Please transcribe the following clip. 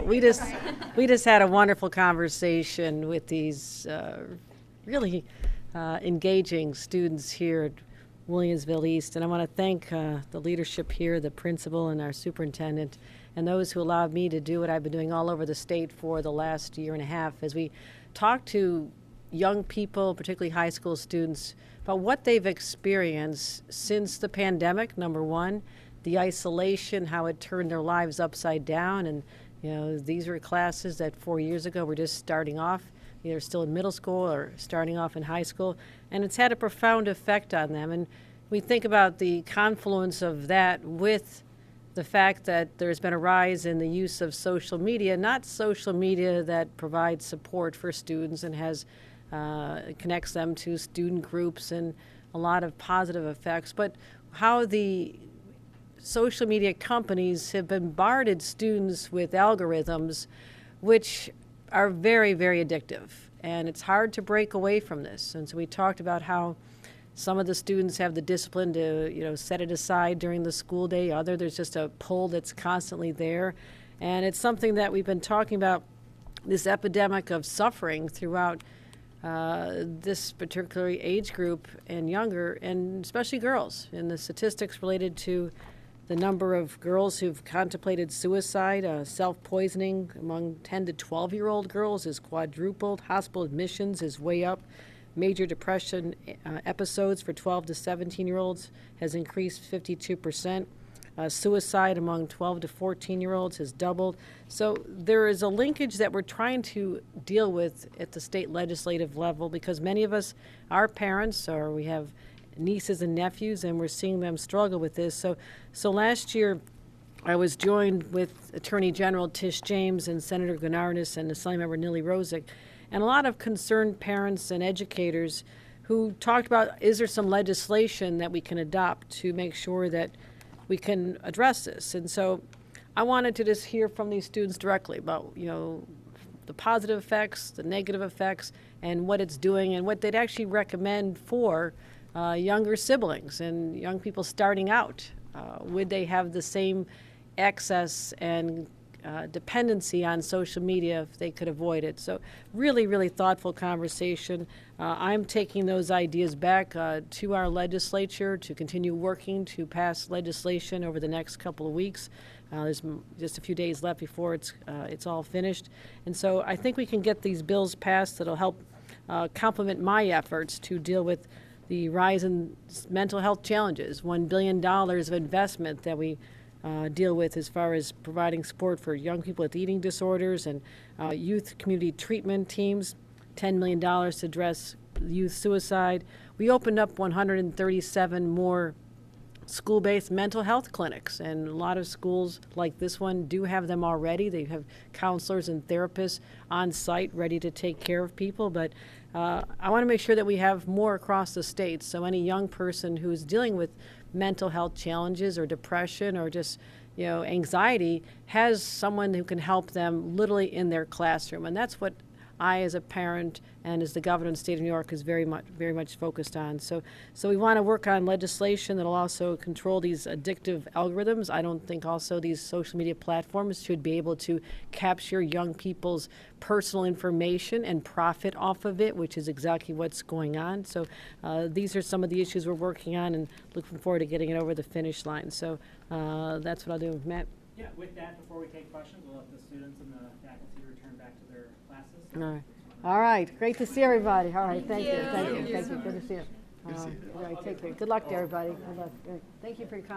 we just had a wonderful conversation with these really engaging students here at Williamsville East, and I want to thank the leadership here, the principal and our superintendent, and those who allowed me to do what I've been doing all over the state for the last year and a half as we talk to young people, particularly high school students, about what they've experienced since the pandemic, number one, the isolation, how it turned their lives upside down. And these were classes that 4 years ago were just starting off, either still in middle school or starting off in high school, and it's had a profound effect on them. And we think about the confluence of that with the fact that there's been a rise in the use of social media, not social media that provides support for students and has connects them to student groups and a lot of positive effects, but how the social media companies have bombarded students with algorithms which are very, very addictive. And it's hard to break away from this. And so we talked about how some of the students have the discipline to, set it aside during the school day. There's just a pull that's constantly there. And it's something that we've been talking about, this epidemic of suffering throughout this particular age group and younger, and especially girls. And the statistics related to the number of girls who've contemplated suicide, self-poisoning among 10 to 12-year-old girls is quadrupled. Hospital admissions is way up. Major depression episodes for 12 to 17-year-olds has increased 52%. Suicide among 12 to 14-year-olds has doubled. So there is a linkage that we're trying to deal with at the state legislative level, because many of us are parents, or we have nieces and nephews, and we're seeing them struggle with this. So last year, I was joined with Attorney General Tish James and Senator Gunardis and Assemblymember Nili Rozic, and a lot of concerned parents and educators who talked about, is there some legislation that we can adopt to make sure that we can address this? And so I wanted to just hear from these students directly about, the positive effects, the negative effects, and what it's doing, and what they'd actually recommend for younger siblings and young people starting out. Would they have the same access and dependency on social media if they could avoid it? So really, really thoughtful conversation. I'm taking those ideas back to our legislature to continue working to pass legislation over the next couple of weeks. There's just a few days left before it's all finished. And so I think we can get these bills passed that'll help complement my efforts to deal with the rise in mental health challenges, $1 billion of investment that we deal with as far as providing support for young people with eating disorders and youth community treatment teams, $10 million to address youth suicide. We opened up 137 more school-based mental health clinics, and a lot of schools like this one do have them already. They have counselors and therapists on site ready to take care of people, but I want to make sure that we have more across the state, so any young person who's dealing with mental health challenges or depression or just anxiety has someone who can help them literally in their classroom. And that's what I, as a parent and as the governor of the state of New York, is very much focused on. So we want to work on legislation that will also control these addictive algorithms. I don't think also these social media platforms should be able to capture young people's personal information and profit off of it, which is exactly what's going on. So these are some of the issues we're working on, and looking forward to getting it over the finish line. So that's what I'll do. Matt? Yeah, with that, before we take questions, we'll let the students and the faculty return back to their classes. All right. All right. Great to see everybody. All right. Thank you. Thank you. Good to see you. All right. Take care. Good luck to everybody. Good luck. Thank you for your comments.